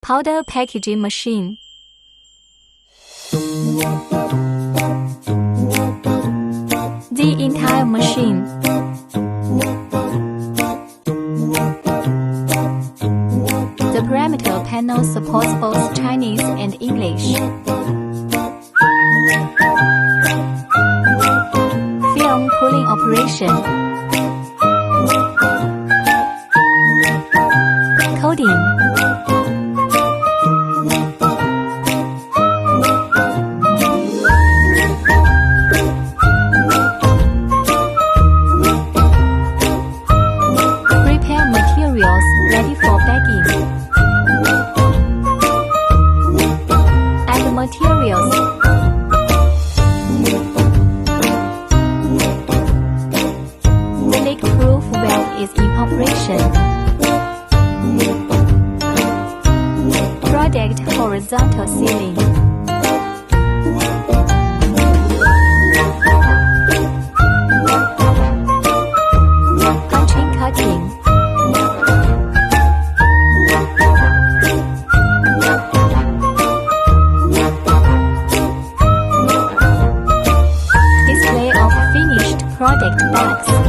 Powder packaging machine. The entire machine. The parameter panel supports both Chinese and English. Film pulling operation. Coding. Prepare materials ready for bagging. Add materials. Leak-proof valve is in operation. Product horizontal sealing. Punching cutting. Display of finished product bags.